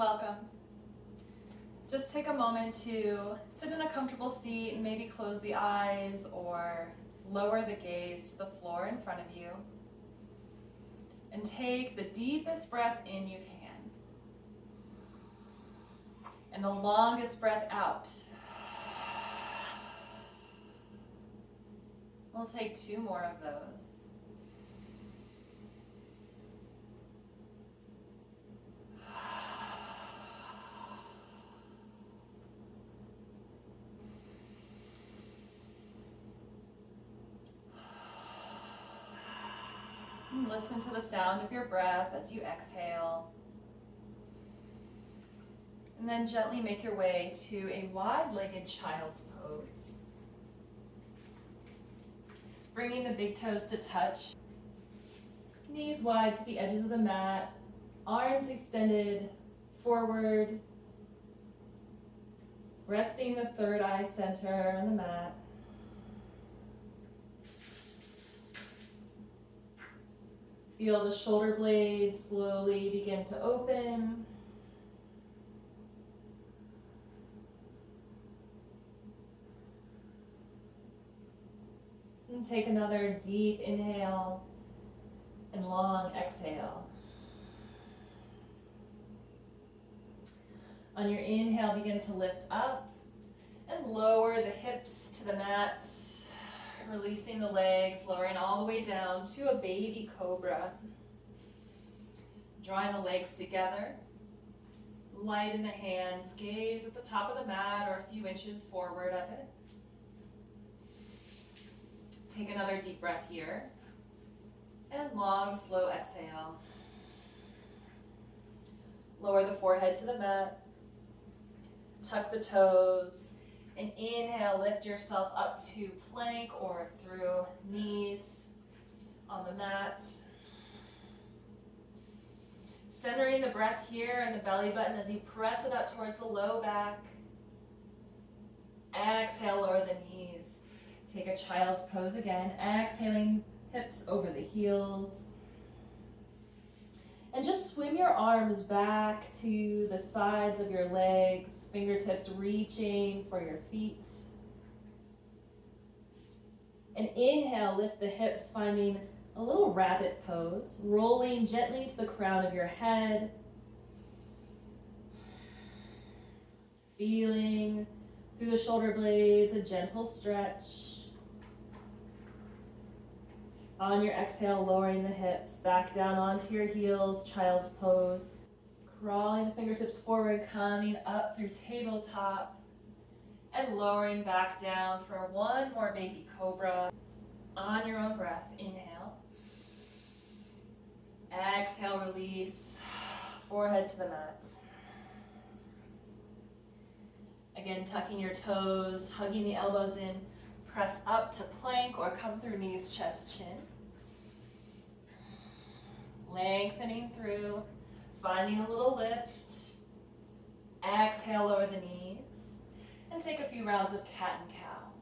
Welcome. Just take a moment to sit in a comfortable seat and maybe close the eyes or lower the gaze to the floor in front of you. And take the deepest breath in you can. And the longest breath out. We'll take 2 more of those. And listen to the sound of your breath as you exhale. And then gently make your way to a wide-legged child's pose. Bringing the big toes to touch. Knees wide to the edges of the mat. Arms extended forward. Resting the third eye center on the mat. Feel the shoulder blades slowly begin to open. And take another deep inhale and long exhale. On your inhale, begin to lift up and lower the hips to the mat. Releasing the legs, lowering all the way down to a baby cobra. Drawing the legs together. Light in the hands, gaze at the top of the mat or a few inches forward of it. Take another deep breath here. And long, slow exhale. Lower the forehead to the mat. Tuck the toes. And inhale, lift yourself up to plank or through knees on the mat. Centering the breath here in the belly button as you press it up towards the low back. Exhale, lower the knees. Take a child's pose again. Exhaling, hips over the heels. And just swim your arms back to the sides of your legs. Fingertips reaching for your feet. And inhale, lift the hips, finding a little rabbit pose, rolling gently to the crown of your head. Feeling through the shoulder blades, a gentle stretch. On your exhale, lowering the hips, back down onto your heels, child's pose. Crawling the fingertips forward, coming up through tabletop, and lowering back down for one more baby cobra. On your own breath, inhale. Exhale, release, forehead to the mat. Again, tucking your toes, hugging the elbows in, press up to plank or come through knees, chest, chin. Lengthening through. Finding a little lift. Exhale, lower the knees. And take a few rounds of cat and cow.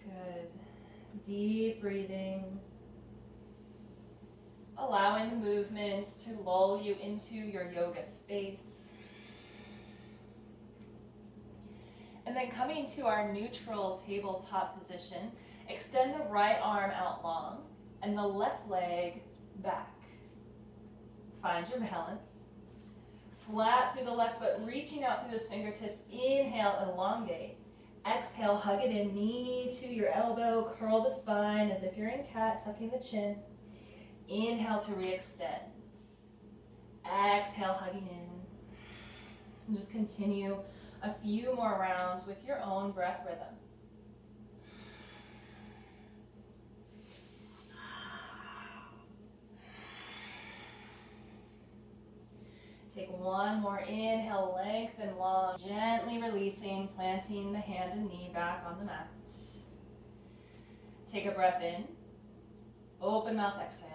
Good. Deep breathing. Allowing the movements to lull you into your yoga space. And then coming to our neutral tabletop position, extend the right arm out long and the left leg back. Find your balance. Flat through the left foot, reaching out through those fingertips. Inhale, elongate. Exhale, hug it in, knee to your elbow, curl the spine as if you're in cat, tucking the chin. Inhale to re-extend. Exhale, hugging in. And just continue a few more rounds with your own breath rhythm. Take one more inhale, lengthen long, gently releasing, planting the hand and knee back on the mat. Take a breath in, open mouth, exhale.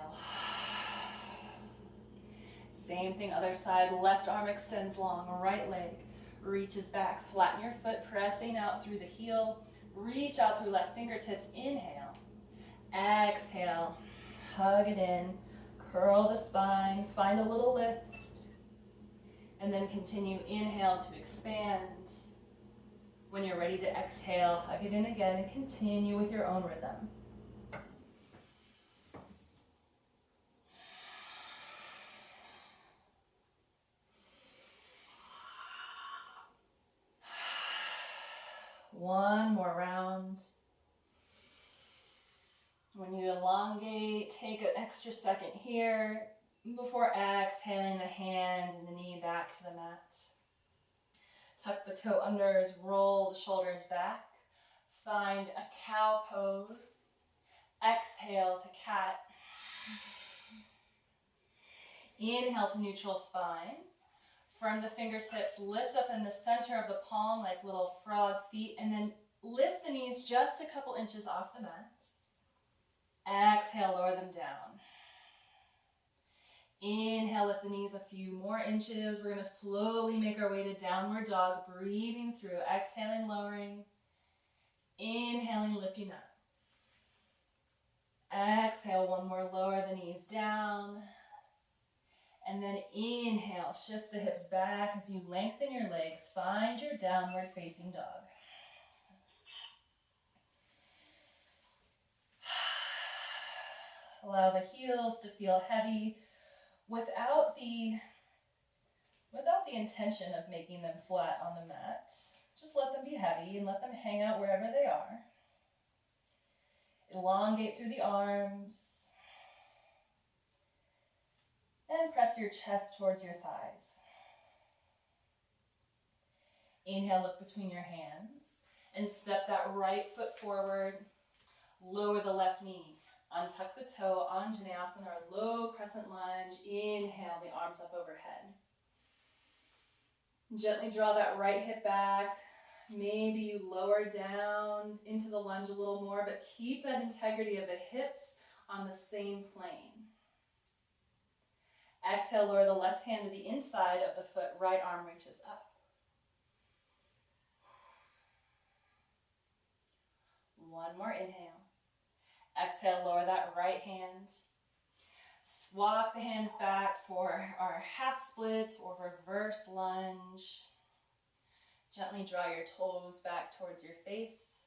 Same thing, other side, left arm extends long, right leg. Reaches back, flatten your foot, pressing out through the heel. Reach out through left fingertips, inhale. Exhale, hug it in, curl the spine, find a little lift. And then continue, inhale to expand. When you're ready to exhale, hug it in again and continue with your own rhythm. One more round. When you elongate, take an extra second here before exhaling the hand and the knee back to the mat. Tuck the toe unders, roll the shoulders back. Find a cow pose. Exhale to cat. Inhale to neutral spine. From the fingertips, lift up in the center of the palm like little frog feet, and then lift the knees just a couple inches off the mat. Exhale, lower them down. Inhale, lift the knees a few more inches. We're going to slowly make our way to downward dog, breathing through, exhaling, lowering. Inhaling, lifting up. Exhale, one more, lower the knees down. And then inhale, shift the hips back as you lengthen your legs. Find your downward facing dog. Allow the heels to feel heavy without the intention of making them flat on the mat. Just let them be heavy and let them hang out wherever they are. Elongate through the arms. And press your chest towards your thighs. Inhale, look between your hands and step that right foot forward. Lower the left knee. Untuck the toe, Anjaneyasana, or low crescent lunge. Inhale, the arms up overhead. Gently draw that right hip back. Maybe you lower down into the lunge a little more, but keep that integrity of the hips on the same plane. Exhale, lower the left hand to the inside of the foot, right arm reaches up. One more inhale. Exhale, lower that right hand. Walk the hands back for our half splits or reverse lunge. Gently draw your toes back towards your face.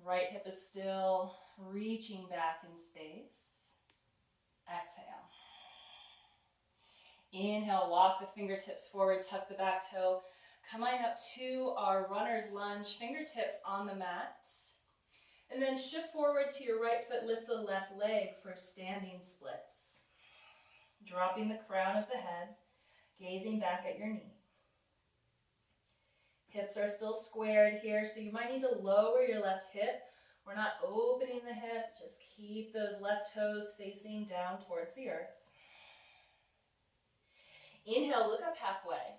Right hip is still reaching back in space. Exhale. Inhale, walk the fingertips forward, tuck the back toe. Coming up to our runner's lunge, fingertips on the mat. And then shift forward to your right foot, lift the left leg for standing splits. Dropping the crown of the head, gazing back at your knee. Hips are still squared here, so you might need to lower your left hip. We're not opening the hip, just keep those left toes facing down towards the earth. Inhale, look up halfway.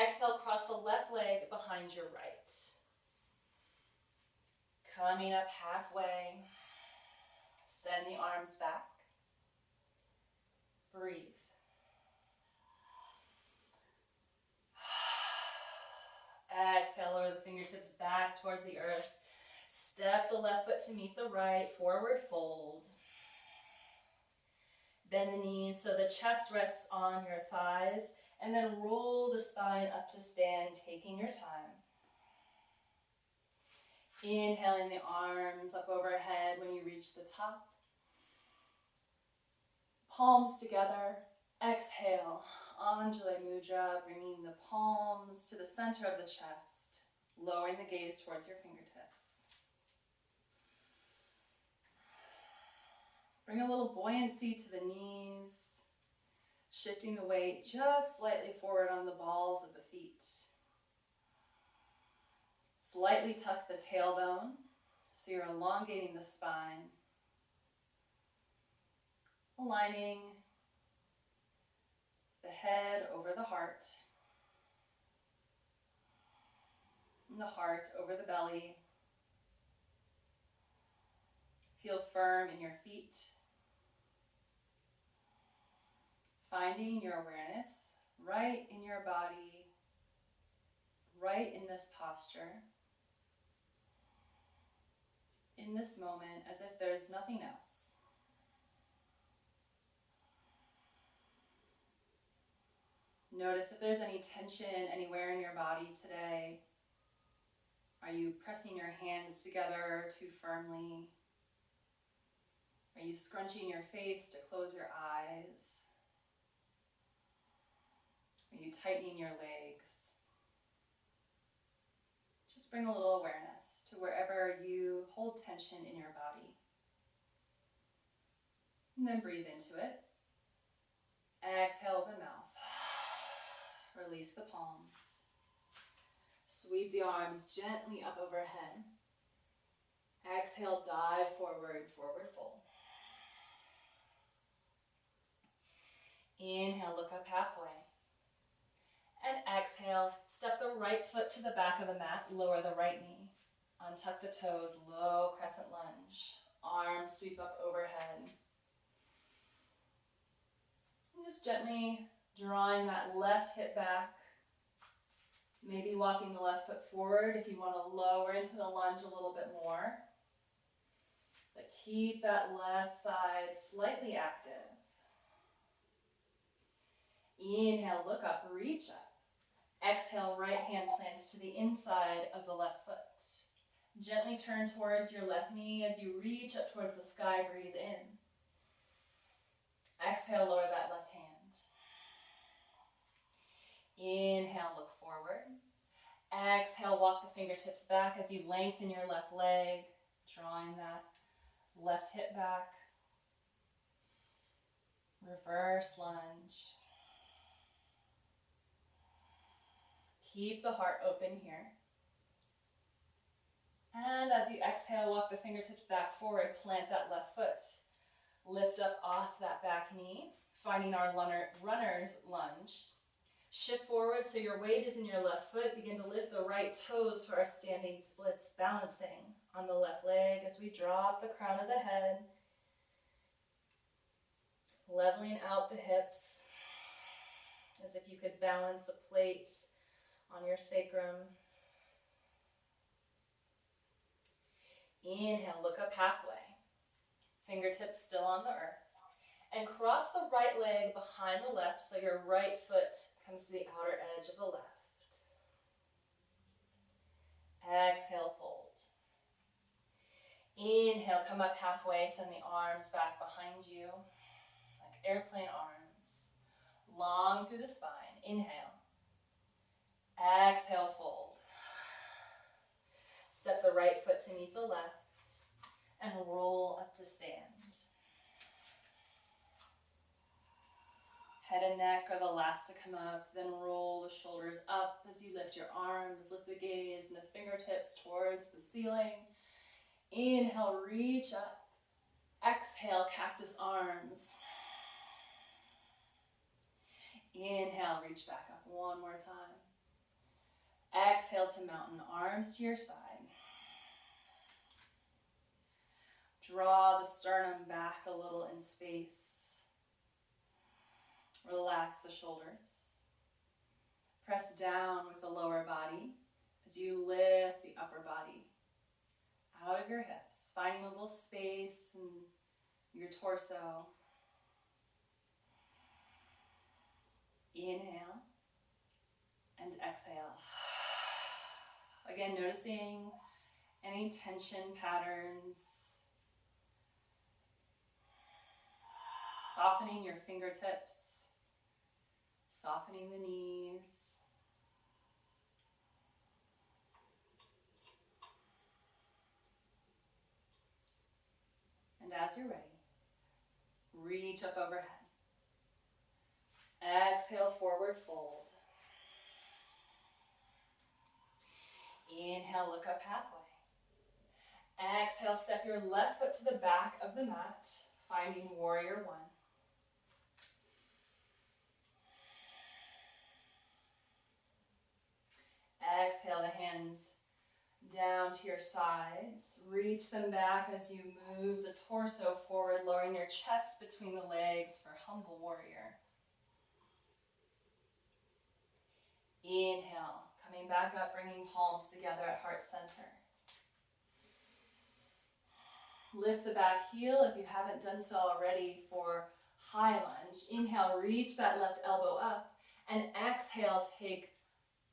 Exhale, cross the left leg behind your right. Coming up halfway, send the arms back. Breathe. Exhale, lower the fingertips back towards the earth. Step the left foot to meet the right, forward fold. Bend the knees so the chest rests on your thighs, and then roll the spine up to stand, taking your time. Inhaling the arms up overhead when you reach the top. Palms together. Exhale, Anjali Mudra, bringing the palms to the center of the chest, lowering the gaze towards your fingertips. Bring a little buoyancy to the knees, shifting the weight just slightly forward on the balls of the feet. Slightly tuck the tailbone, so you're elongating the spine. Aligning the head over the heart, and the heart over the belly. Feel firm in your feet. Finding your awareness right in your body, right in this posture, in this moment, as if there's nothing else. Notice if there's any tension anywhere in your body today. Are you pressing your hands together too firmly? Are you scrunching your face to close your eyes? Are you tightening your legs? Just bring a little awareness to wherever you hold tension in your body. And then breathe into it. Exhale, open mouth. Release the palms. Sweep the arms gently up overhead. Exhale, dive forward, forward fold. Inhale, look up halfway. And exhale, step the right foot to the back of the mat, lower the right knee. Untuck the toes, low crescent lunge. Arms sweep up overhead. And just gently drawing that left hip back. Maybe walking the left foot forward if you want to lower into the lunge a little bit more. But keep that left side slightly active. Inhale, look up, reach up. Exhale, right hand plants to the inside of the left foot. Gently turn towards your left knee as you reach up towards the sky, breathe in. Exhale, lower that left hand. Inhale, look forward. Exhale, walk the fingertips back as you lengthen your left leg, drawing that left hip back. Reverse lunge. Keep the heart open here. And as you exhale, walk the fingertips back forward, plant that left foot. Lift up off that back knee, finding our runner's lunge. Shift forward so your weight is in your left foot. Begin to lift the right toes for our standing splits, balancing on the left leg as we drop the crown of the head. Leveling out the hips as if you could balance a plate on your sacrum. Inhale, look up halfway. Fingertips still on the earth. And cross the right leg behind the left so your right foot comes to the outer edge of the left. Exhale, fold. Inhale, come up halfway, send the arms back behind you, like airplane arms, long through the spine. Inhale. Exhale, fold. Step the right foot to meet the left and roll up to stand. Head and neck are the last to come up, then roll the shoulders up as you lift your arms, lift the gaze and the fingertips towards the ceiling. Inhale, reach up. Exhale, cactus arms. Inhale, reach back up one more time. Exhale to mountain, arms to your side. Draw the sternum back a little in space. Relax the shoulders. Press down with the lower body as you lift the upper body out of your hips, finding a little space in your torso. Inhale and exhale. Again, noticing any tension patterns. Softening your fingertips. Softening the knees. And as you're ready, reach up overhead. Exhale, forward fold. Inhale, look up halfway. Exhale, step your left foot to the back of the mat, finding warrior one. Exhale the hands down to your sides. Reach them back as you move the torso forward, lowering your chest between the legs for humble warrior. Inhale, coming Coming back up, bringing palms together at heart center. Lift the back heel if you haven't done so already for high lunge. Inhale, reach that left elbow up, and exhale, take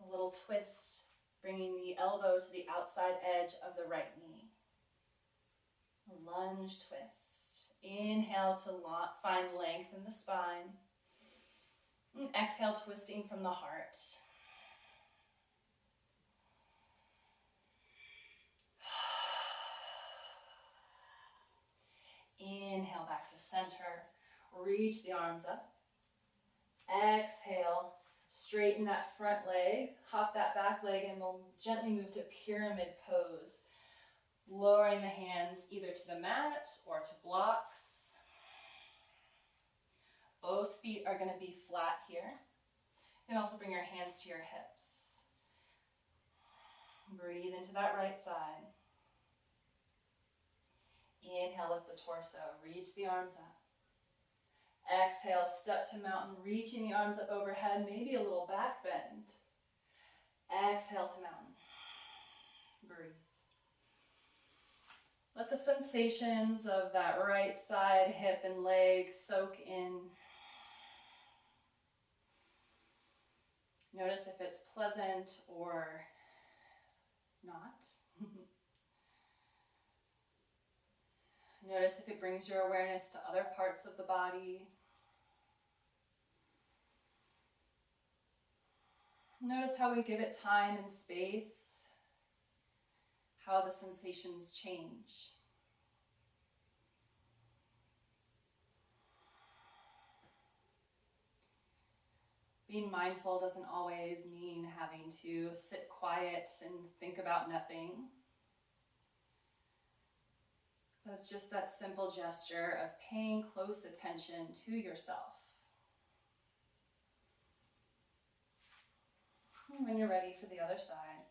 a little twist, bringing the elbow to the outside edge of the right knee. Lunge twist. Inhale to find length in the spine. And exhale, twisting from the heart. Inhale back to center. Reach the arms up. Exhale, straighten that front leg. Hop that back leg and we'll gently move to pyramid pose. Lowering the hands either to the mat or to blocks. Both feet are going to be flat here. You can also bring your hands to your hips. Breathe into that right side. Inhale, lift the torso, reach the arms up. Exhale, step to mountain, reaching the arms up overhead, maybe a little back bend. Exhale to mountain. Breathe. Let the sensations of that right side, hip and leg soak in. Notice if it's pleasant or not. Notice if it brings your awareness to other parts of the body. Notice how we give it time and space, how the sensations change. Being mindful doesn't always mean having to sit quiet and think about nothing. But it's just that simple gesture of paying close attention to yourself. And when you're ready for the other side,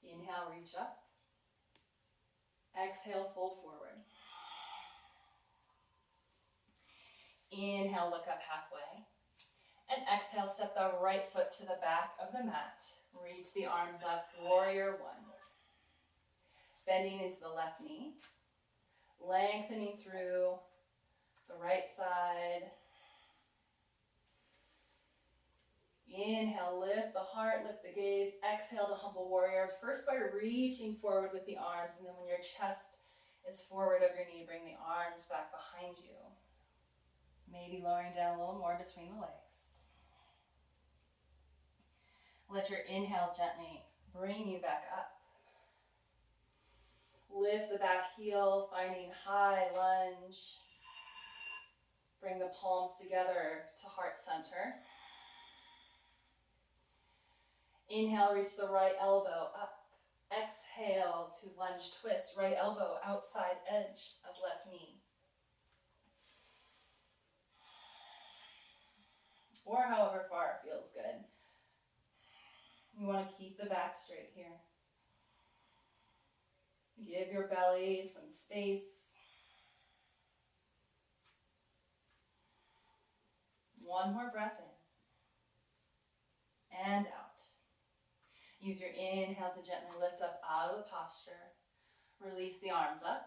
inhale, reach up. Exhale, fold forward. Inhale, look up halfway. And exhale, step the right foot to the back of the mat. Reach the arms up, warrior one. Bending into the left knee. Lengthening through the right side. Inhale, lift the heart, lift the gaze. Exhale to humble warrior. First by reaching forward with the arms, and then when your chest is forward of your knee, bring the arms back behind you. Maybe lowering down a little more between the legs. Let your inhale gently bring you back up. Lift the back heel, finding high lunge. Bring the palms together to heart center. Inhale, reach the right elbow up. Exhale to lunge twist, right elbow outside edge of left knee. Or however far it feels good. You want to keep the back straight here. Give your belly some space. One more breath in. And out. Use your inhale to gently lift up out of the posture. Release the arms up.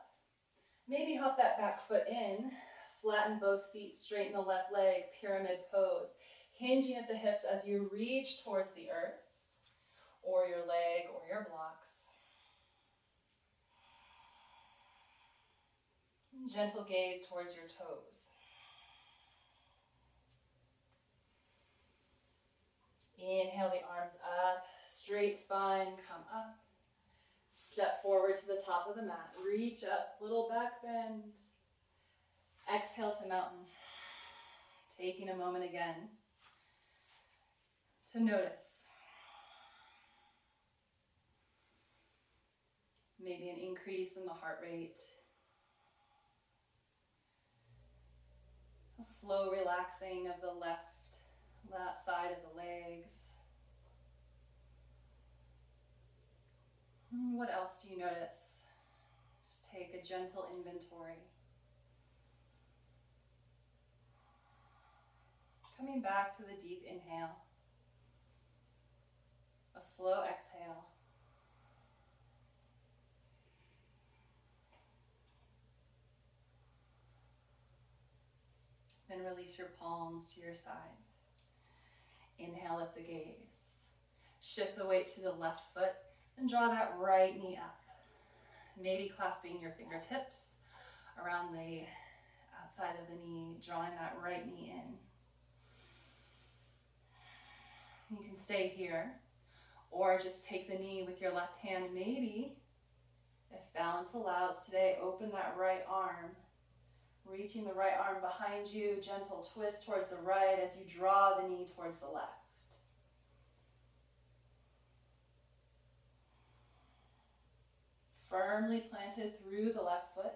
Maybe hop that back foot in. Flatten both feet, straighten the left leg, pyramid pose. Hinging at the hips as you reach towards the earth, or your leg, or your blocks. Gentle gaze towards your toes. Inhale the arms up, straight spine, come up. Step forward to the top of the mat, reach up, little back bend. Exhale to mountain. Taking a moment again to notice. Maybe an increase in the heart rate. A slow relaxing of the left side of the legs. What else do you notice? Just take a gentle inventory. Coming back to the deep inhale. slow exhale. Then release your palms to your side. Inhale, lift the gaze. Shift the weight to the left foot and draw that right knee up. Maybe clasping your fingertips around the outside of the knee, drawing that right knee in. You can stay here, or just take the knee with your left hand. Maybe, if balance allows today, open that right arm, reaching the right arm behind you, gentle twist towards the right as you draw the knee towards the left. Firmly planted through the left foot,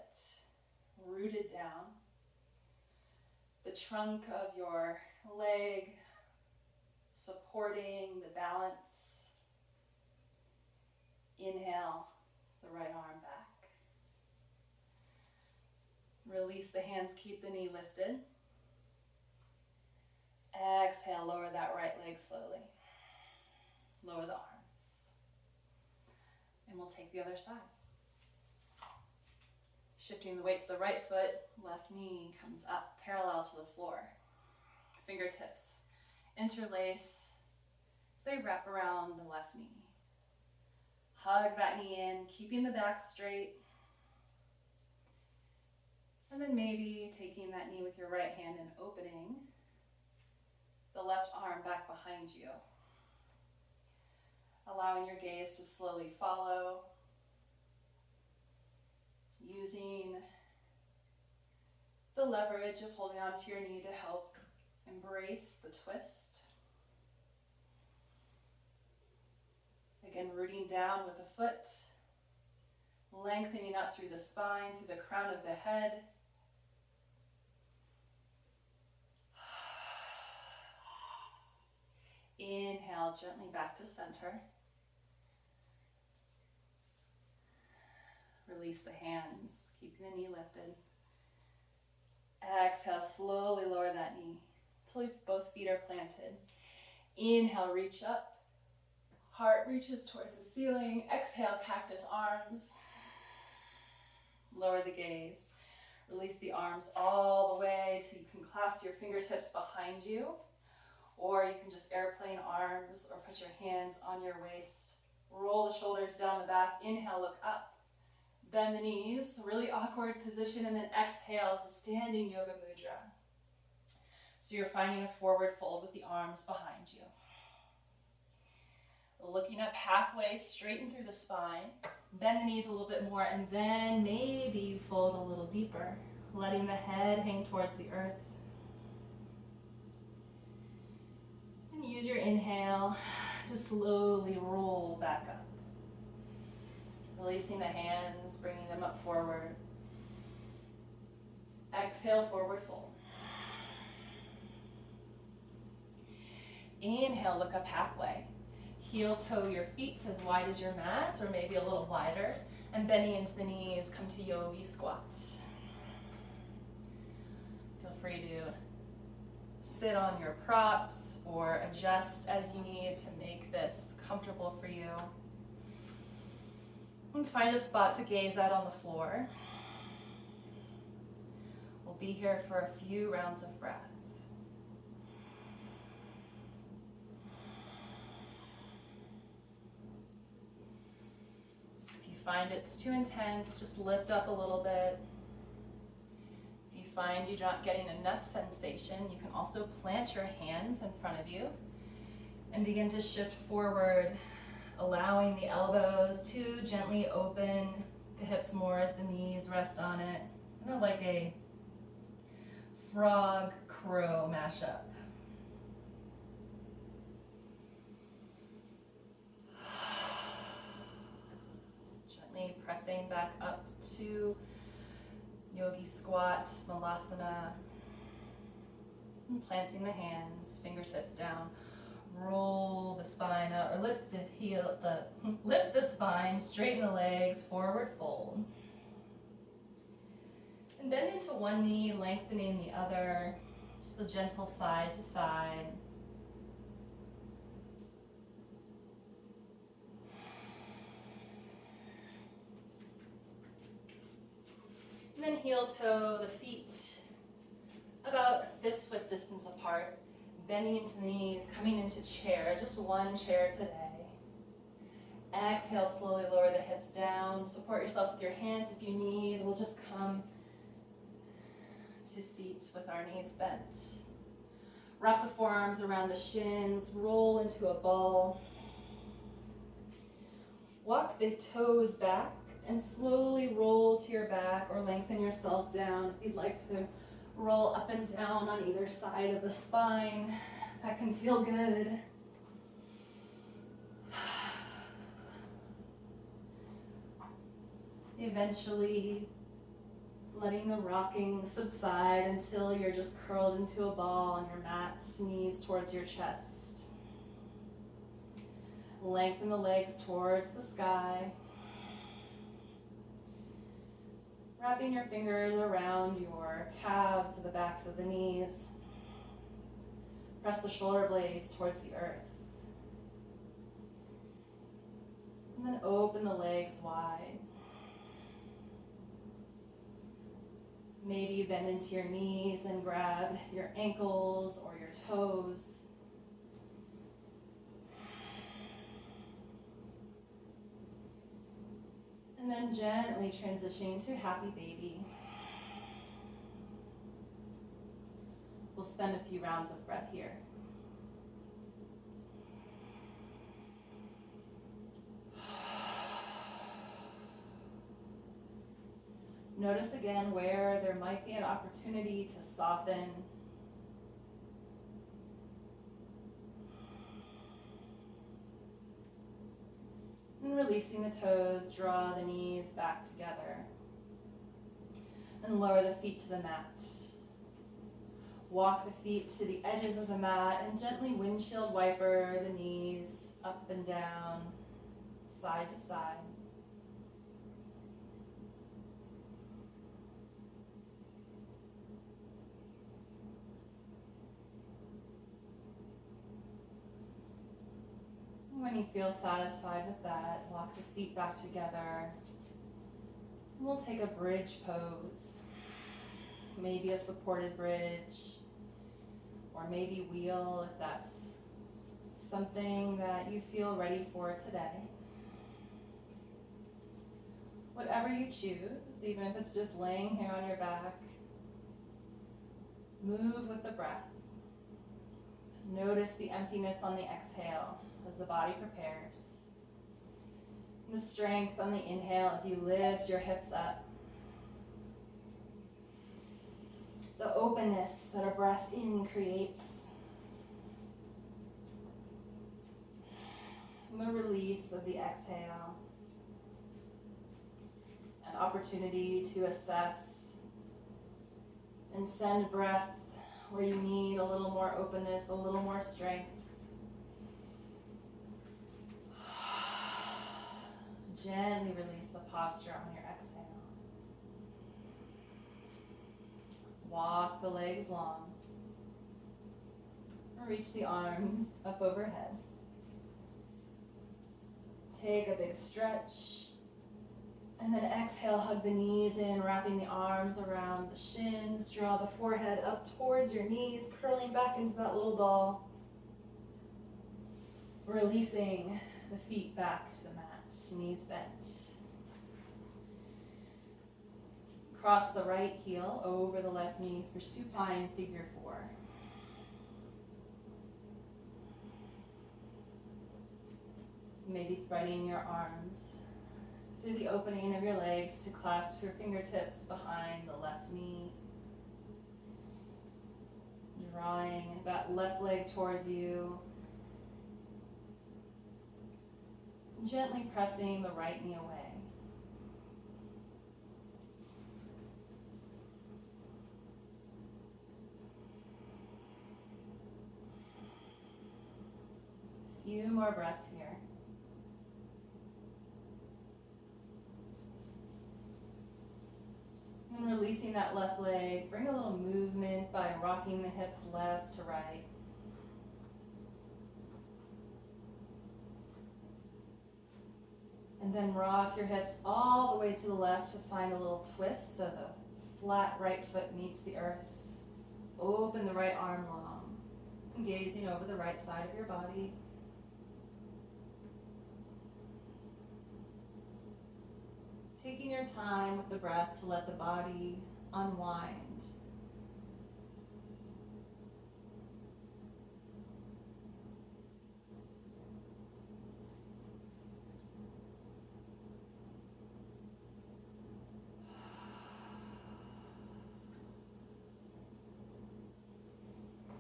rooted down. The trunk of your leg supporting the balance. Inhale, the right arm back. Release the hands, keep the knee lifted. Exhale, lower that right leg slowly. Lower the arms. And we'll take the other side. Shifting the weight to the right foot, left knee comes up parallel to the floor. Fingertips interlace as they wrap around the left knee. Hug that knee in, keeping the back straight. And then maybe taking that knee with your right hand and opening the left arm back behind you. Allowing your gaze to slowly follow. Using the leverage of holding onto your knee to help embrace the twist. Again, rooting down with the foot, lengthening up through the spine, through the crown of the head. Inhale gently back to center. Release the hands, keeping the knee lifted. Exhale, slowly lower that knee until both feet are planted. Inhale, reach up. Heart reaches towards the ceiling. Exhale, cactus arms. Lower the gaze. Release the arms all the way till you can clasp your fingertips behind you. Or you can just airplane arms or put your hands on your waist. Roll the shoulders down the back. Inhale, look up. Bend the knees, really awkward position, and then exhale to standing yoga mudra. So you're finding a forward fold with the arms behind you. Looking up halfway, straighten through the spine, bend the knees a little bit more, and then maybe you fold a little deeper, letting the head hang towards the earth. And use your inhale to slowly roll back up. Releasing the hands, bringing them up forward. Exhale, forward fold. Inhale, look up halfway. Heel toe your feet as wide as your mat, or maybe a little wider. And bending into the knees, come to yogi squat. Feel free to sit on your props or adjust as you need to make this comfortable for you. And find a spot to gaze at on the floor. We'll be here for a few rounds of breath. If you find it's too intense, just lift up a little bit. If you find you're not getting enough sensation, you can also plant your hands in front of you and begin to shift forward, allowing the elbows to gently open the hips more as the knees rest on it. Kind of like a frog crow mashup. Gently pressing back up to yogi squat, malasana. And planting the hands, fingertips down. Roll the spine up, or lift the spine, straighten the legs, forward fold. And bend into one knee, lengthening the other, just a gentle side to side. And then heel toe the feet about fist width distance apart, bending into the knees, coming into chair, just one chair today. Exhale, slowly lower the hips down. Support yourself with your hands if you need. We'll just come to seat with our knees bent. Wrap the forearms around the shins, roll into a ball. Walk the toes back and slowly roll to your back or lengthen yourself down. If you'd like to roll up and down on either side of the spine, that can feel good. Eventually, letting the rocking subside until you're just curled into a ball on your mat, knees towards your chest. Lengthen the legs towards the sky. Wrapping your fingers around your calves or the backs of the knees. Press the shoulder blades towards the earth. And then open the legs wide. Maybe you bend into your knees and grab your ankles or your toes. And then gently transitioning to happy baby. We'll spend a few rounds of breath here. Notice again where there might be an opportunity to soften. And releasing the toes, draw the knees back together. And lower the feet to the mat. Walk the feet to the edges of the mat and gently windshield wiper the knees up and down, side to side. When you feel satisfied with that, walk the feet back together. And we'll take a bridge pose. Maybe a supported bridge, or maybe wheel if that's something that you feel ready for today. Whatever you choose, even if it's just laying here on your back, move with the breath. Notice the emptiness on the exhale as the body prepares. And the strength on the inhale as you lift your hips up. The openness that a breath in creates. And the release of the exhale. An opportunity to assess and send breath where you need a little more openness, a little more strength. Gently release the posture on your exhale. Walk the legs long. Reach the arms up overhead. Take a big stretch. And then exhale, hug the knees in, wrapping the arms around the shins. Draw the forehead up towards your knees, curling back into that little ball. Releasing the feet back to the mat, knees bent. Cross the right heel over the left knee for supine figure 4. Maybe threading your arms through the opening of your legs to clasp your fingertips behind the left knee. Drawing that left leg towards you. Gently pressing the right knee away. A few more breaths here. And releasing that left leg, bring a little movement by rocking the hips left to right. And then rock your hips all the way to the left to find a little twist, so the flat right foot meets the earth. Open the right arm long, gazing over the right side of your body. Taking your time with the breath to let the body unwind.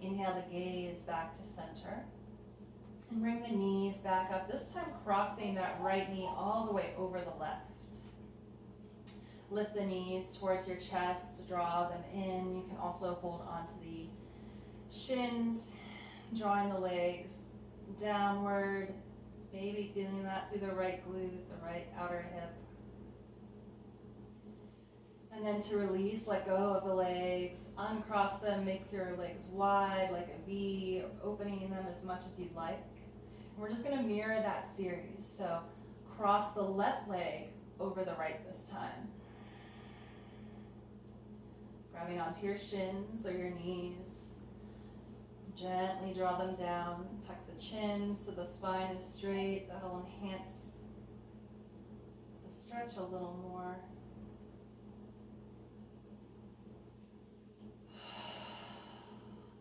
Inhale the gaze back to center. And bring the knees back up, this time crossing that right knee all the way over the left. Lift the knees towards your chest, draw them in. You can also hold onto the shins, drawing the legs downward, maybe feeling that through the right glute, the right outer hip. And then to release, let go of the legs, uncross them, make your legs wide like a V, opening them as much as you'd like. And we're just gonna mirror that series. So cross the left leg over the right this time. Grabbing onto your shins or your knees. Gently draw them down, tuck the chin so the spine is straight. That'll enhance the stretch a little more.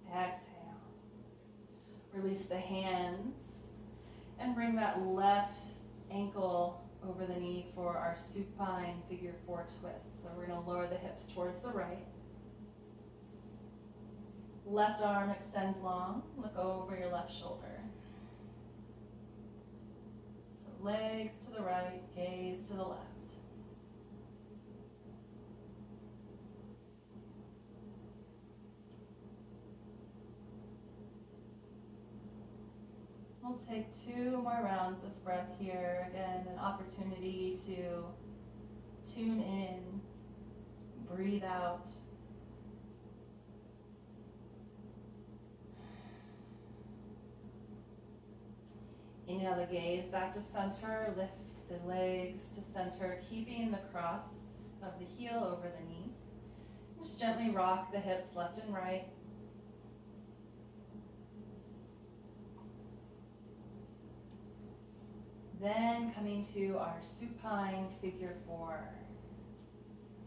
Exhale. Release the hands and bring that left ankle over the knee for our supine figure 4 twist. So we're going to lower the hips towards the right. Left arm extends long. Look over your left shoulder. So legs to the right, gaze to the left. We'll take 2 more rounds of breath here. Again, an opportunity to tune in, breathe out. Inhale the gaze back to center, lift the legs to center, keeping the cross of the heel over the knee. Just gently rock the hips left and right. Then coming to our supine figure 4.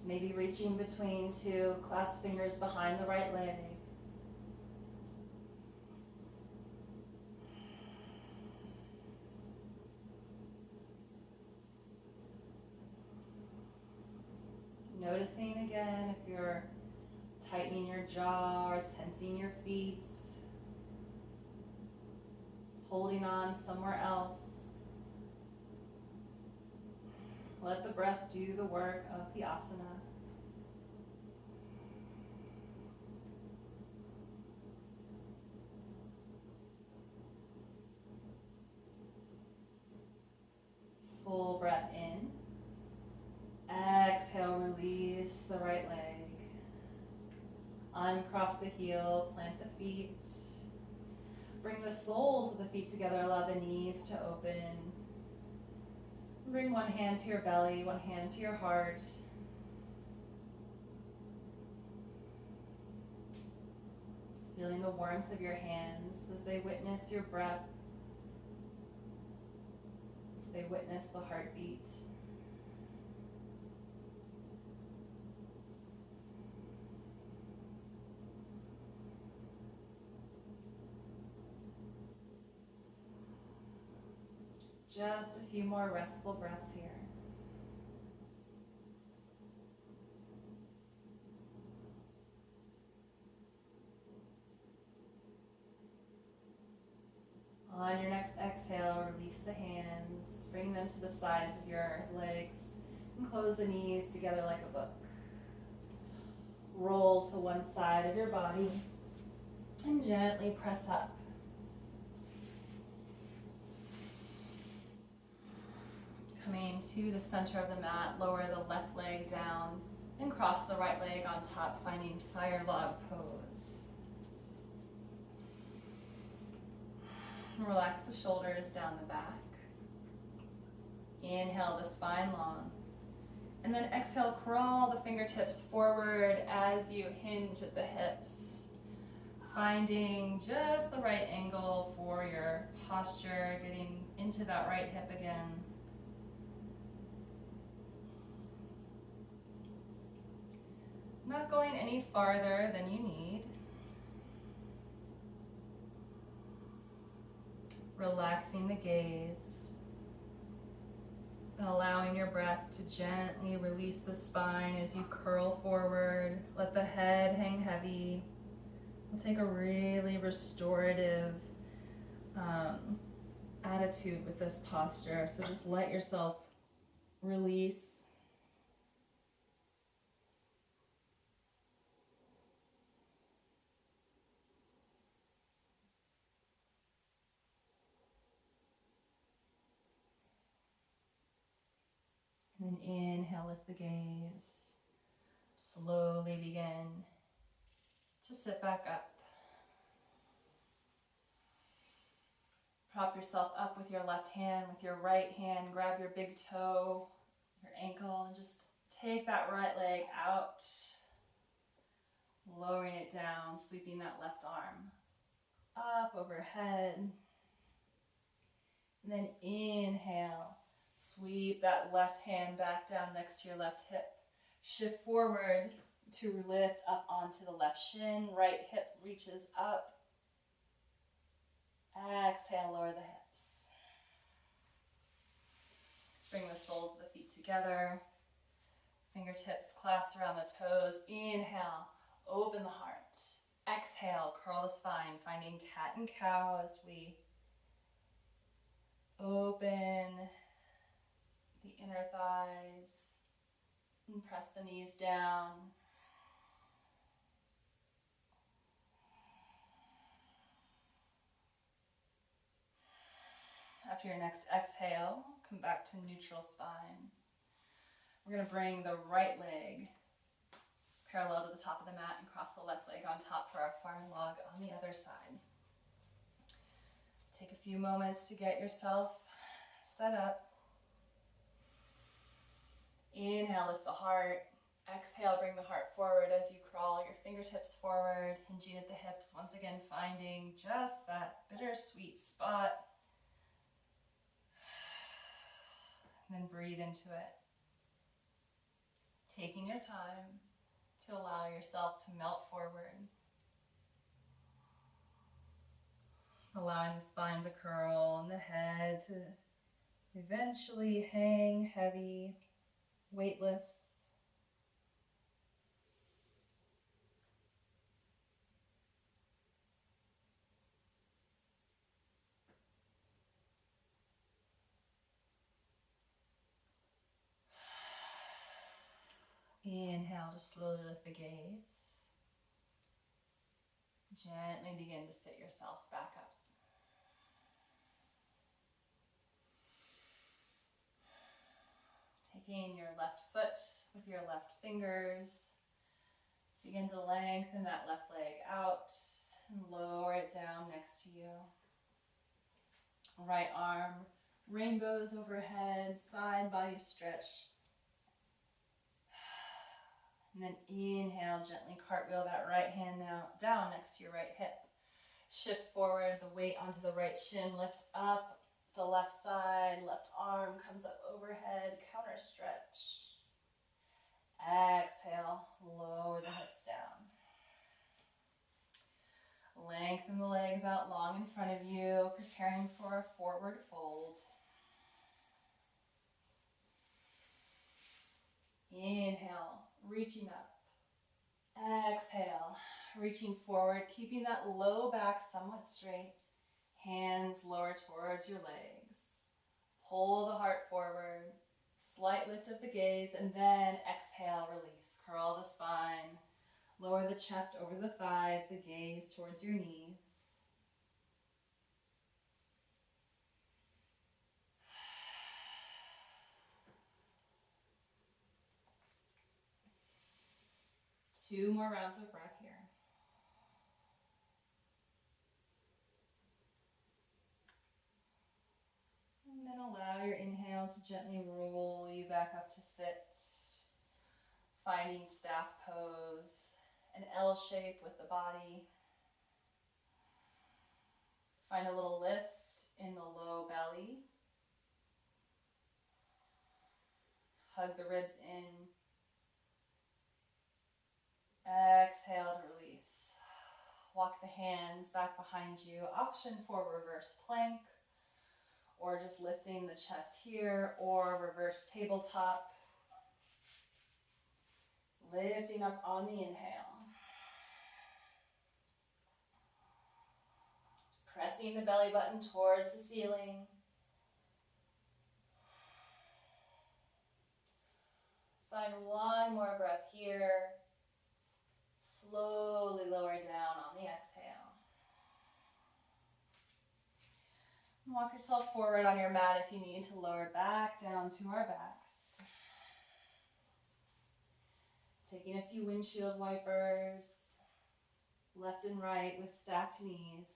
Maybe reaching between 2, clasp fingers behind the right leg. Noticing again if you're tightening your jaw or tensing your feet, holding on somewhere else. Let the breath do the work of the asana. Full breath in. Exhale, release the right leg. Uncross the heel, plant the feet. Bring the soles of the feet together, allow the knees to open. Bring one hand to your belly, one hand to your heart. Feeling the warmth of your hands as they witness your breath, as they witness the heartbeat. Just a few more restful breaths here. On your next exhale, release the hands, bring them to the sides of your legs, and close the knees together like a book. Roll to one side of your body, and gently press up. Coming to the center of the mat, lower the left leg down and cross the right leg on top, finding fire log pose. Relax the shoulders down the back. Inhale the spine long. And then exhale, crawl the fingertips forward as you hinge at the hips. Finding just the right angle for your posture, getting into that right hip again. Not going any farther than you need. Relaxing the gaze. And allowing your breath to gently release the spine as you curl forward. Let the head hang heavy. We'll take a really restorative attitude with this posture. So just let yourself release. And then inhale, lift the gaze. Slowly begin to sit back up. Prop yourself up with your left hand, with your right hand, grab your big toe, your ankle, and just take that right leg out, lowering it down, sweeping that left arm up overhead. And then inhale, sweep that left hand back down next to your left hip. Shift forward to lift up onto the left shin, right hip reaches up. Exhale, lower the hips. Bring the soles of the feet together. Fingertips clasp around the toes. Inhale, open the heart. Exhale, curl the spine, finding cat and cow as we open the inner thighs and press the knees down. After your next exhale, come back to neutral spine. We're going to bring the right leg parallel to the top of the mat and cross the left leg on top for our far log on the other side. Take a few moments to get yourself set up. Inhale, lift the heart. Exhale, bring the heart forward as you crawl your fingertips forward, hinging at the hips. Once again, finding just that bittersweet spot. And then breathe into it. Taking your time to allow yourself to melt forward. Allowing the spine to curl and the head to eventually hang heavy, weightless. Inhale to slowly lift the gaze. Gently begin to sit yourself back up. Taking your left foot with your left fingers, begin to lengthen that left leg out and lower it down next to you. Right arm, rainbows overhead, side body stretch. And then inhale, gently cartwheel that right hand now down next to your right hip. Shift forward, the weight onto the right shin, lift up the left side, left arm comes up overhead, counter stretch. Exhale, lower the hips down. Lengthen the legs out long in front of you, preparing for a forward fold. Inhale, reaching up. Exhale, reaching forward, keeping that low back somewhat straight. Hands lower towards your legs. Pull the heart forward. Slight lift of the gaze, and then exhale, release. Curl the spine. Lower the chest over the thighs, the gaze towards your knees. Two more rounds of breath here. And then allow your inhale to gently roll you back up to sit. Finding staff pose, an L shape with the body. Find a little lift in the low belly. Hug the ribs in. Exhale to release. Walk the hands back behind you. Option for reverse plank, or just lifting the chest here, or reverse tabletop. Lifting up on the inhale. Pressing the belly button towards the ceiling. Find one more breath here. Slowly lower down on the exhale. Walk yourself forward on your mat if you need to lower back down to our backs. Taking a few windshield wipers, left and right with stacked knees.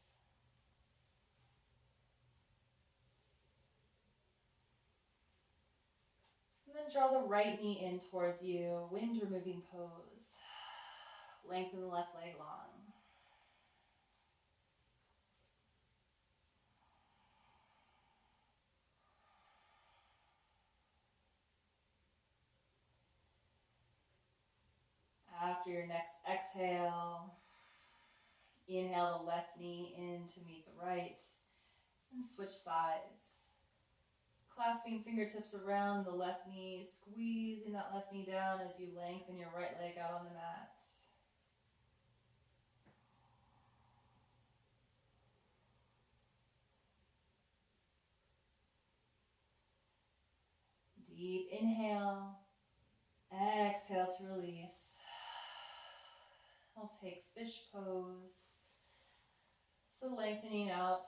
And then draw the right knee in towards you, wind removing pose. Lengthen the left leg long. After your next exhale, inhale the left knee in to meet the right, and switch sides. Clasping fingertips around the left knee, squeezing that left knee down as you lengthen your right leg out on the mat. Deep inhale, exhale to release. I'll take fish pose. So lengthening out,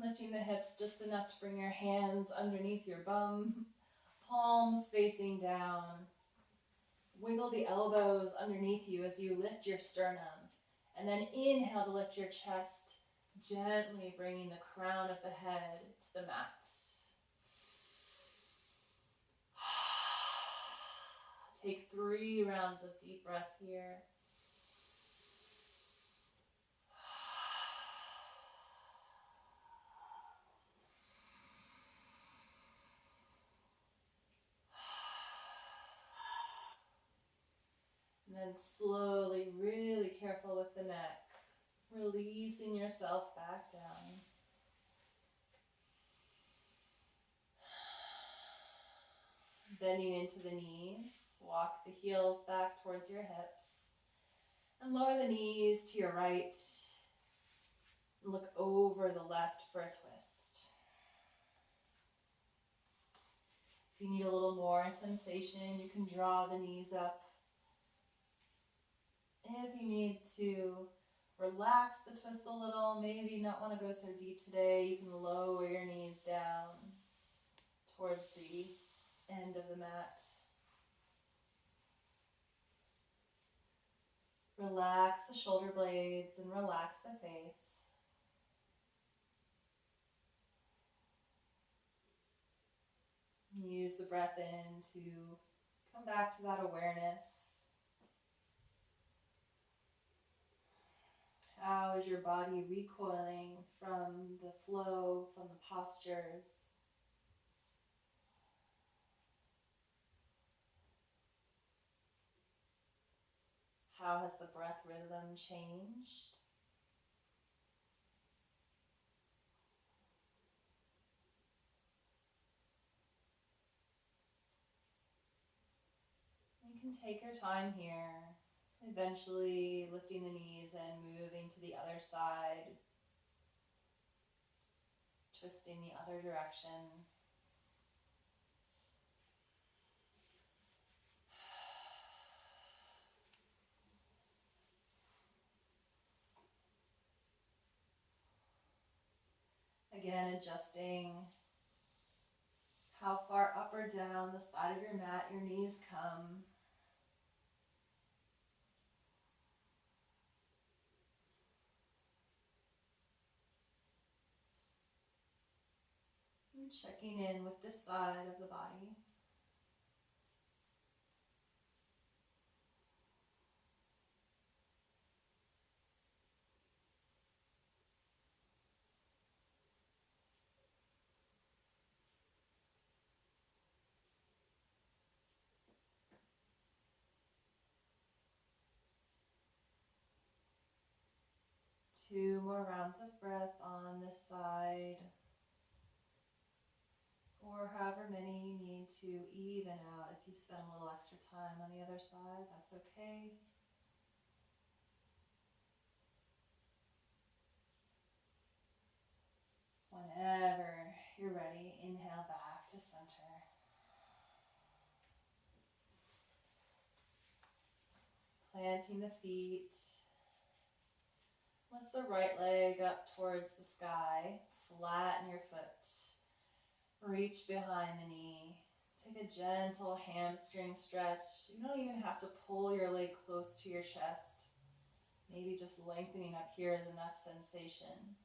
lifting the hips just enough to bring your hands underneath your bum, palms facing down. Wiggle the elbows underneath you as you lift your sternum. And then inhale to lift your chest, gently bringing the crown of the head to the mat. Take 3 rounds of deep breath here. And then slowly, really careful with the neck, releasing yourself back down. Bending into the knees, walk the heels back towards your hips, and lower the knees to your right. Look over the left for a twist. If you need a little more sensation, you can draw the knees up. If you need to relax the twist a little, maybe not want to go so deep today, you can lower your knees down towards the end of the mat. Relax the shoulder blades and relax the face. Use the breath in to come back to that awareness. How is your body recoiling from the flow, from the postures? How has the breath rhythm changed? You can take your time here, eventually lifting the knees and moving to the other side, twisting the other direction. Again, adjusting how far up or down the side of your mat your knees come. And checking in with this side of the body. 2 more rounds of breath on this side, or however many you need to even out. If you spend a little extra time on the other side, that's okay. Whenever you're ready, inhale back to center. Planting the feet. Lift the right leg up towards the sky. Flatten your foot. Reach behind the knee. Take a gentle hamstring stretch. You don't even have to pull your leg close to your chest. Maybe just lengthening up here is enough sensation.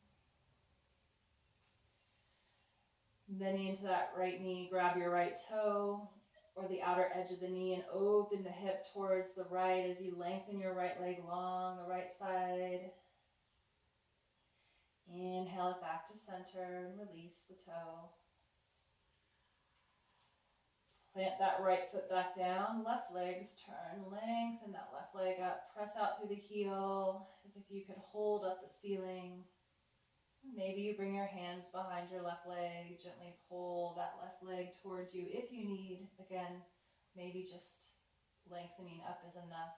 Bending into that right knee, grab your right toe or the outer edge of the knee and open the hip towards the right as you lengthen your right leg long, the right side. Inhale it back to center and release the toe. Plant that right foot back down, left legs turn, lengthen that left leg up, press out through the heel as if you could hold up the ceiling. Maybe you bring your hands behind your left leg, gently pull that left leg towards you if you need. Again, maybe just lengthening up is enough.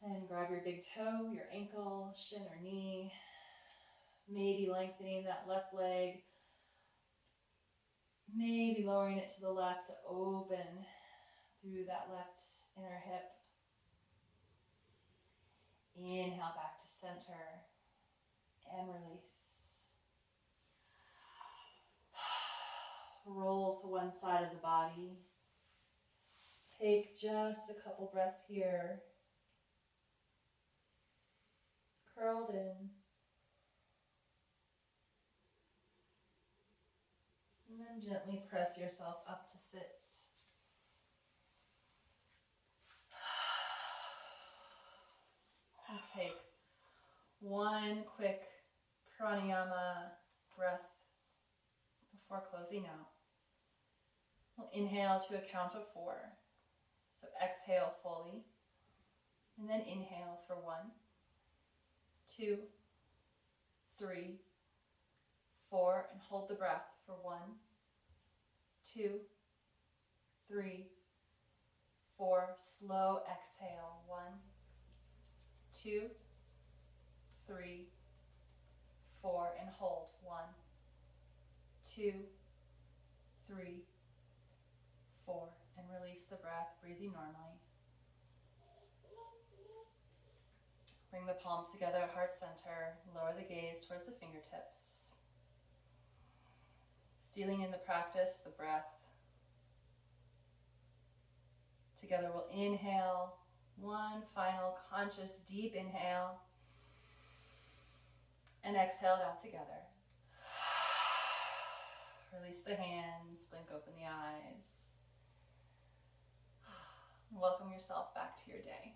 And grab your big toe, your ankle, shin or knee. Maybe lengthening that left leg. Maybe lowering it to the left to open through that left inner hip. Inhale back to center and release. Roll to one side of the body. Take just a couple breaths here. Curled in. And then gently press yourself up to sit. And take one quick pranayama breath before closing out. We'll inhale to a count of 4. So exhale fully. And then inhale for 1, 2, 3, 4. And hold the breath for 1, 2, 3, 4. Slow exhale. 1, 2, 3, 4. And hold. 1, 2, 3, 4. And release the breath, breathing normally. Bring the palms together at heart center. Lower the gaze towards the fingertips. Sealing in the practice, the breath. Together we'll inhale. One final conscious deep inhale. And exhale it out together. Release the hands, blink open the eyes. Welcome yourself back to your day.